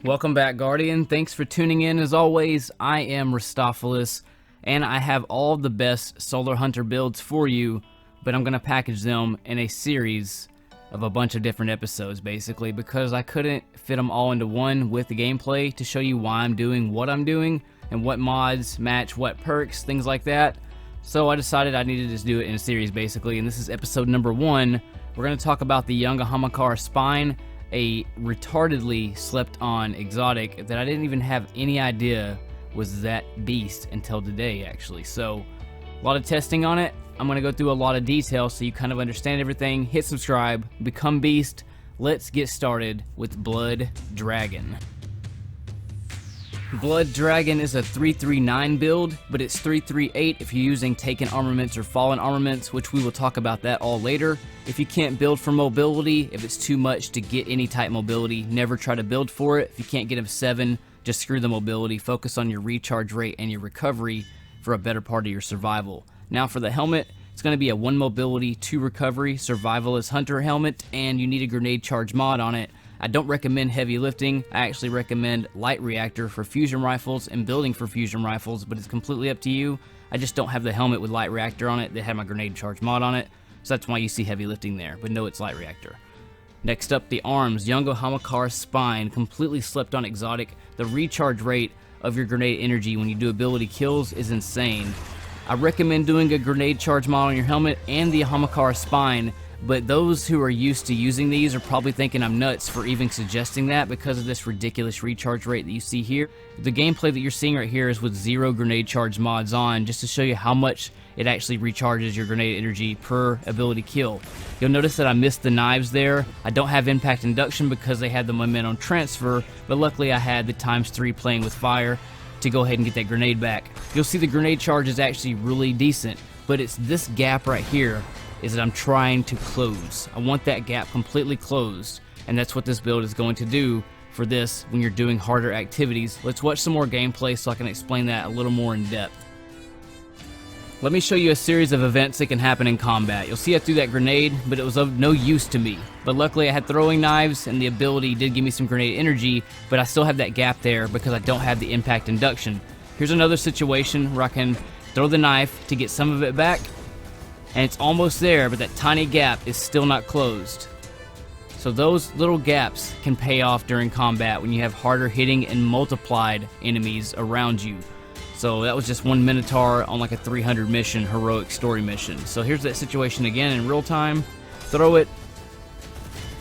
Welcome back, Guardian. Thanks for tuning in. As always, I am Ristophilis, and I have all the best Solar Hunter builds for you, but I'm going to package them in a series of a bunch of different episodes, basically, because I couldn't fit them all into one with the gameplay to show you why I'm doing what I'm doing and what mods match what perks, things like that. So I decided I needed to just do it in a series, basically, and this is episode number 1. We're going to talk about the young Ahamkara Spine, a retardedly slept on exotic that I didn't even have any idea was that beast until today, actually. So a lot of testing on it. I'm going to go through a lot of detail so you kind of understand everything. Hit subscribe, become beast. Let's get started with Blood Dragon. Blood Dragon is a 339 build, but it's 338 if you're using Taken Armaments or Fallen Armaments, which we will talk about that all later. If you can't build for mobility, if it's too much to get any type mobility, never try to build for it. If you can't get him 7, just screw the mobility. Focus on your recharge rate and your recovery for a better part of your survival. Now for the helmet, it's going to be a 1 mobility, 2 recovery, survivalist hunter helmet, and you need a grenade charge mod on it. I don't recommend heavy lifting. I actually recommend light reactor for fusion rifles and building for fusion rifles, but it's completely up to you. I just don't have the helmet with light reactor on it that had my grenade charge mod on it, so that's why you see heavy lifting there, but no, it's light reactor. Next up, the arms. Young Ahamkara Spine, completely slept on exotic. The recharge rate of your grenade energy when you do ability kills is insane. I recommend doing a grenade charge mod on your helmet and the Ahamkara Spine, but those who are used to using these are probably thinking I'm nuts for even suggesting that because of this ridiculous recharge rate that you see here. The gameplay that you're seeing right here is with 0 grenade charge mods on, just to show you how much it actually recharges your grenade energy per ability kill. You'll notice that I missed the knives there. I don't have impact induction because they had the momentum transfer, but luckily I had the ×3 playing with fire to go ahead and get that grenade back. You'll see the grenade charge is actually really decent, but it's this gap right here is that I'm trying to close. I want that gap completely closed, and that's what this build is going to do for this when you're doing harder activities. Let's watch some more gameplay so I can explain that a little more in depth. Let me show you a series of events that can happen in combat. You'll see I threw that grenade, but it was of no use to me. But luckily I had throwing knives, and the ability did give me some grenade energy, but I still have that gap there because I don't have the impact induction. Here's another situation where I can throw the knife to get some of it back, and it's almost there, but that tiny gap is still not closed. So those little gaps can pay off during combat when you have harder hitting and multiplied enemies around you. So that was just 1 Minotaur on like a 300 mission, heroic story mission. So here's that situation again in real time. Throw it,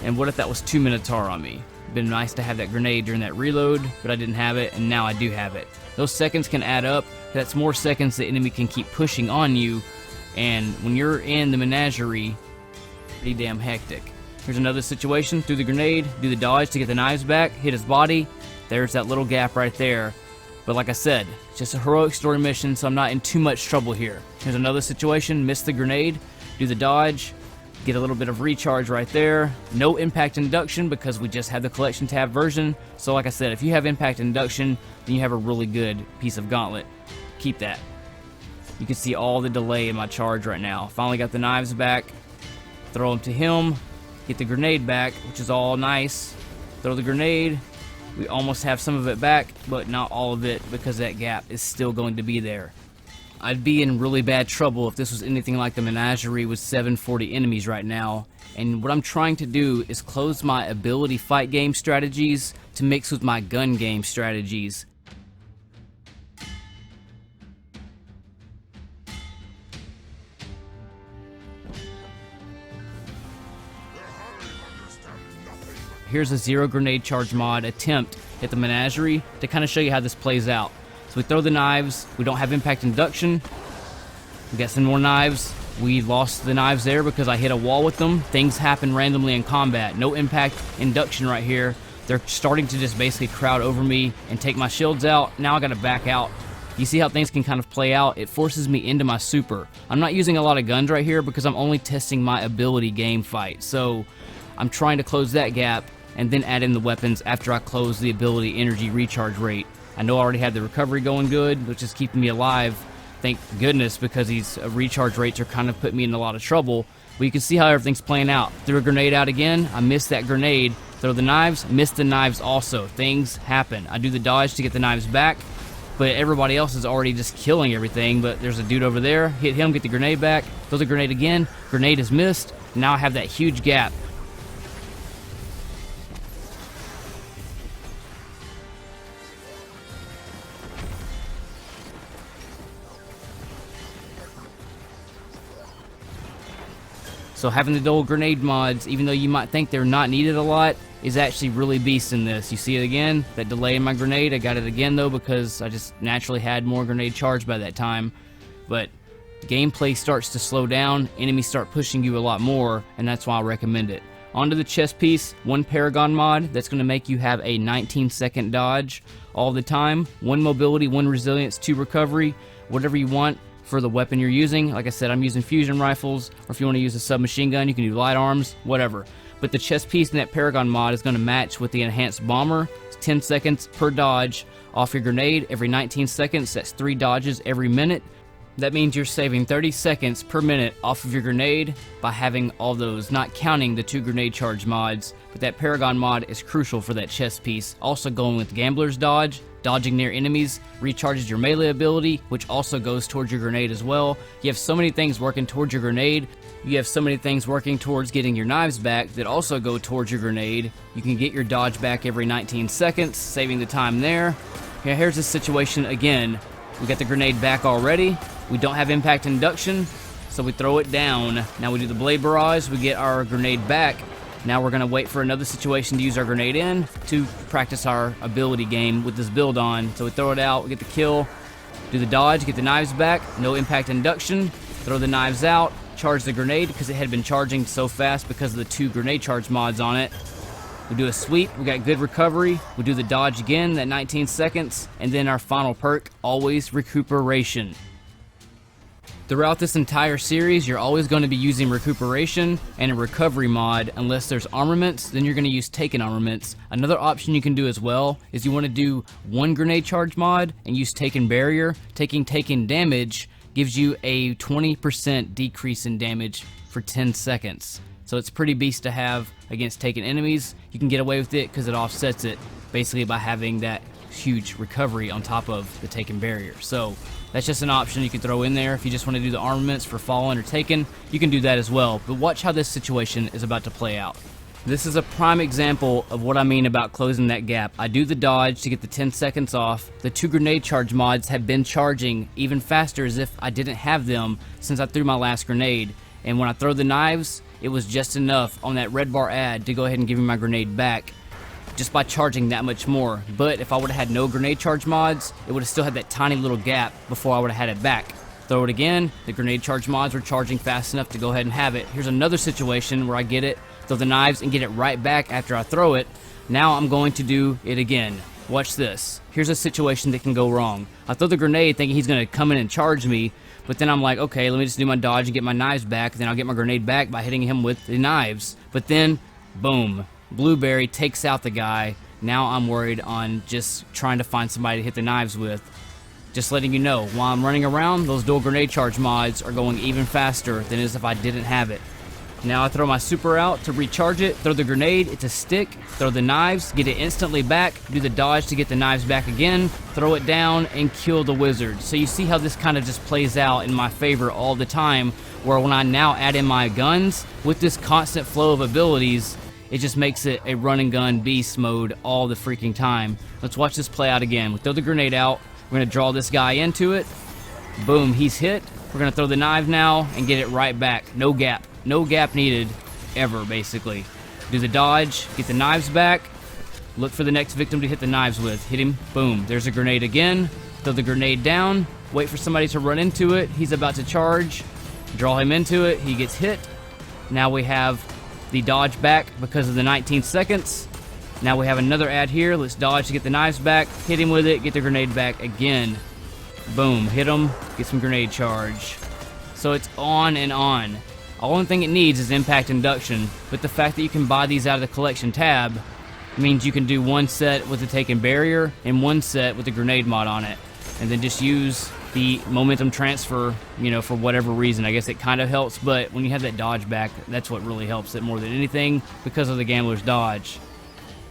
and what if that was 2 Minotaur on me? Been nice to have that grenade during that reload, but I didn't have it, and now I do have it. Those seconds can add up. That's more seconds the enemy can keep pushing on you. And when you're in the menagerie, pretty damn hectic. Here's another situation. Through the grenade, do the dodge to get the knives back, hit his body. There's that little gap right there. But like I said, it's just a heroic story mission, so I'm not in too much trouble here. Here's another situation. Miss the grenade, do the dodge, get a little bit of recharge right there. No impact induction because we just had the collection tab version. So like I said, if you have impact induction, then you have a really good piece of gauntlet. Keep that. You can see all the delay in my charge right now. Finally got the knives back. Throw them to him. Get the grenade back, which is all nice. Throw the grenade. We almost have some of it back, but not all of it because that gap is still going to be there. I'd be in really bad trouble if this was anything like the menagerie with 740 enemies right now. And what I'm trying to do is close my ability fight game strategies to mix with my gun game strategies. Here's a 0 grenade charge mod attempt at the menagerie to kind of show you how this plays out. So we throw the knives, we don't have impact induction, we got some more knives, we lost the knives there because I hit a wall with them. Things happen randomly in combat, no impact induction right here. They're starting to just basically crowd over me and take my shields out. Now I gotta back out. You see how things can kind of play out? It forces me into my super. I'm not using a lot of guns right here because I'm only testing my ability game fight. So I'm trying to close that gap and then add in the weapons after I close the ability energy recharge rate. I know I already had the recovery going good, which is keeping me alive, thank goodness, because these recharge rates are kind of putting me in a lot of trouble. But you can see how everything's playing out. Threw a grenade out again, I missed that grenade, Throw the knives, miss the knives also. Things happen. I do the dodge to get the knives back, but everybody else is already just killing everything. But there's a dude over there. Hit him, get the grenade back. Throw the grenade again. Grenade is missed. Now I have that huge gap. So having the dual grenade mods, even though you might think they're not needed a lot, is actually really beast in this. You see it again, that delay in my grenade. I got it again though because I just naturally had more grenade charge by that time. But gameplay starts to slow down, enemies start pushing you a lot more, and that's why I recommend it. Onto the chest piece, one Paragon mod that's going to make you have a 19-second dodge all the time, 1 mobility, 1 resilience, 2 recovery, whatever you want for the weapon you're using. Like I said, I'm using fusion rifles, or if you want to use a submachine gun, you can do light arms, whatever. But the chest piece in that Paragon mod is going to match with the enhanced bomber. It's 10 seconds per dodge off your grenade every 19 seconds. That's 3 dodges every minute. That means you're saving 30 seconds per minute off of your grenade by having all those, not counting the 2 grenade charge mods. But that Paragon mod is crucial for that chest piece. Also going with Gambler's Dodge, dodging near enemies, recharges your melee ability, which also goes towards your grenade as well. You have so many things working towards your grenade. You have so many things working towards getting your knives back that also go towards your grenade. You can get your dodge back every 19 seconds, saving the time there. Yeah, here's the situation again. We got the grenade back already. We don't have impact induction, so we throw it down. Now we do the blade barrage, we get our grenade back. Now we're going to wait for another situation to use our grenade in to practice our ability game with this build on. So we throw it out, we get the kill, do the dodge, get the knives back, no impact induction, throw the knives out, charge the grenade because it had been charging so fast because of the 2 grenade charge mods on it. We do a sweep, we got good recovery, we do the dodge again, that 19 seconds, and then our final perk, always recuperation. Throughout this entire series, you're always going to be using recuperation and a recovery mod. Unless there's armaments, then you're going to use taken armaments. Another option you can do as well is you want to do 1 grenade charge mod and use taken barrier. Taking damage gives you a 20% decrease in damage for 10 seconds. So it's pretty beast to have against taken enemies. You can get away with it because it offsets it basically by having that huge recovery on top of the taken barrier. So that's just an option you can throw in there. If you just want to do the armaments for fallen or taken, you can do that as well. But watch how this situation is about to play out. This is a prime example of what I mean about closing that gap. I do the dodge to get the 10 seconds off. The 2 grenade charge mods have been charging even faster as if I didn't have them since I threw my last grenade. And when I throw the knives, it was just enough on that red bar ad to go ahead and give me my grenade back, just by charging that much more. But if I would have had no grenade charge mods, it would have still had that tiny little gap before I would have had it back. Throw it again, the grenade charge mods were charging fast enough to go ahead and have it. Here's another situation where I get it, throw the knives and get it right back after I throw it. Now I'm going to do it again. Watch this. Here's a situation that can go wrong. I throw the grenade thinking he's going to come in and charge me, but then I'm like, okay, let me just do my dodge and get my knives back, then I'll get my grenade back by hitting him with the knives. But then, boom. Blueberry takes out the guy. Now I'm worried on just trying to find somebody to hit the knives with. Just letting you know, while I'm running around, those dual grenade charge mods are going even faster than as if I didn't have it. Now I throw my super out to recharge it, throw the grenade, it's a stick, throw the knives, get it instantly back, do the dodge to get the knives back again, throw it down, and kill the wizard. So you see how this kind of just plays out in my favor all the time, where when I now add in my guns, with this constant flow of abilities, it just makes it a run and gun beast mode all the freaking time. Let's watch this play out again. We throw the grenade out, we're going to draw this guy into it, boom, he's hit. We're going to throw the knife now and get it right back, no gap. No gap needed, ever, basically. Do the dodge, get the knives back, look for the next victim to hit the knives with. Hit him, boom, there's a grenade again. Throw the grenade down, wait for somebody to run into it. He's about to charge, draw him into it, he gets hit. Now we have the dodge back because of the 19 seconds. Now we have another ad here, let's dodge to get the knives back, hit him with it, get the grenade back again. Boom, hit him, get some grenade charge. So it's on and on. The only thing it needs is impact induction, but the fact that you can buy these out of the collection tab means you can do one set with the taken barrier and one set with the grenade mod on it, and then just use the momentum transfer, you know, for whatever reason. I guess it kind of helps, but when you have that dodge back, that's what really helps it more than anything because of the Gambler's Dodge.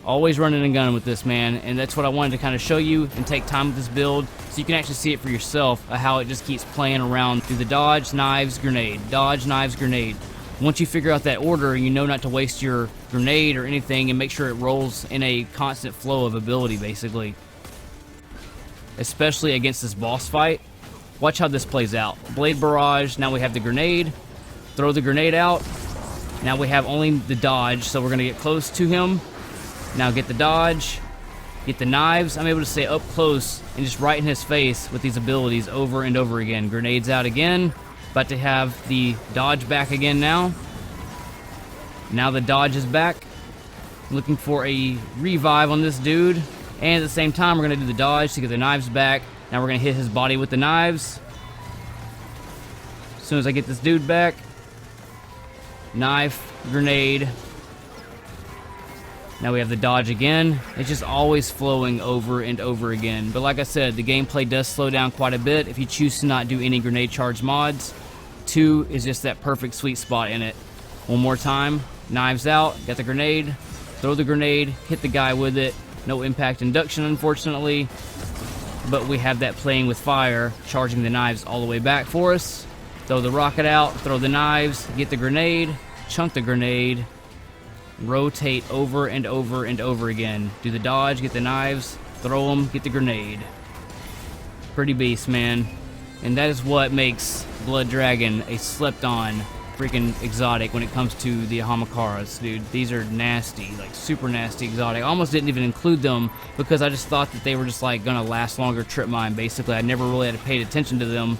Always running and gunning with this, man, and that's what I wanted to kind of show you and take time with this build so you can actually see it for yourself, how it just keeps playing around through the dodge, knives, grenade, dodge, knives, grenade. Once you figure out that order, you know not to waste your grenade or anything, and make sure it rolls in a constant flow of ability, basically. Especially against this boss fight. Watch how this plays out. Blade barrage, now we have the grenade. Throw the grenade out. Now we have only the dodge, so we're going to get close to him. Now get the dodge, get the knives. I'm able to stay up close and just right in his face with these abilities over and over again. Grenades out again. About to have the dodge back again now. Now the dodge is back. Looking for a revive on this dude. And at the same time, we're going to do the dodge to get the knives back. Now we're going to hit his body with the knives. As soon as I get this dude back. Knife, grenade. Now we have the dodge again. It's just always flowing over and over again. But like I said, the gameplay does slow down quite a bit if you choose to not do any grenade charge mods. 2 is just that perfect sweet spot in it. One more time. Knives out. Got the grenade. Throw the grenade. Hit the guy with it. No impact induction, unfortunately. But we have that playing with fire, charging the knives all the way back for us. Throw the rocket out. Throw the knives. Get the grenade. Chunk the grenade. Rotate over and over and over again. Do the dodge, get the knives, throw them, get the grenade. Pretty beast, man. And that is what makes Blood Dragon a slept-on freaking exotic when it comes to the Ahamakaras, dude. These are nasty, like super nasty exotic. I almost didn't even include them because I just thought that they were just like gonna last longer trip mine, basically. I never really had paid attention to them.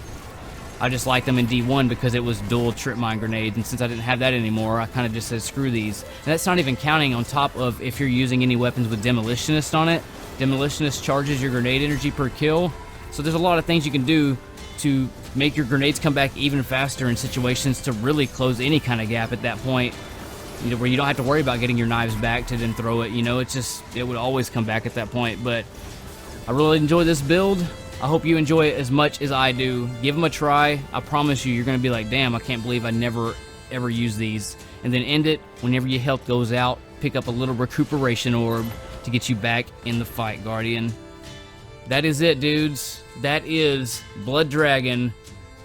I just liked them in D1 because it was dual trip mine grenades, and since I didn't have that anymore, I kind of just said screw these. And that's not even counting on top of if you're using any weapons with Demolitionist on it. Demolitionist charges your grenade energy per kill, so there's a lot of things you can do to make your grenades come back even faster in situations to really close any kind of gap at that point. You know, where you don't have to worry about getting your knives back to then throw it, you know, it would always come back at that point. But I really enjoy this build. I hope you enjoy it as much as I do. Give them a try. I promise you're going to be like, damn, I can't believe I never, ever use these. And then end it whenever your health goes out. Pick up a little recuperation orb to get you back in the fight, Guardian. That is it, dudes. That is Blood Dragon.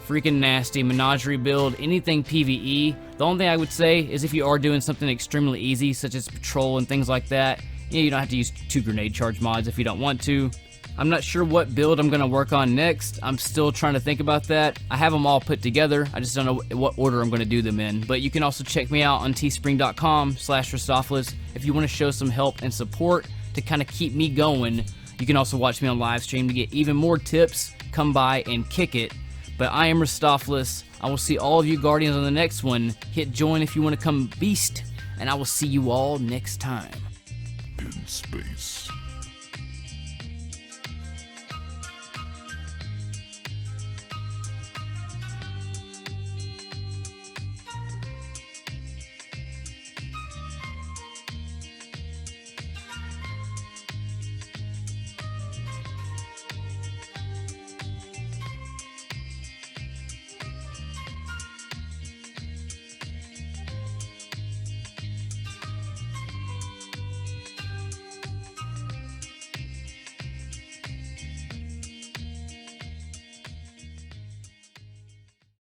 Freaking nasty menagerie build. Anything PVE. The only thing I would say is if you are doing something extremely easy, such as patrol and things like that, you don't have to use 2 grenade charge mods if you don't want to. I'm not sure what build I'm going to work on next. I'm still trying to think about that. I have them all put together. I just don't know what order I'm going to do them in. But you can also check me out on teespring.com/Ristophilis if you want to show some help and support to kind of keep me going. You can also watch me on live stream to get even more tips. Come by and kick it. But I am Ristophilis. I will see all of you Guardians on the next one. Hit join if you want to come beast. And I will see you all next time. In space.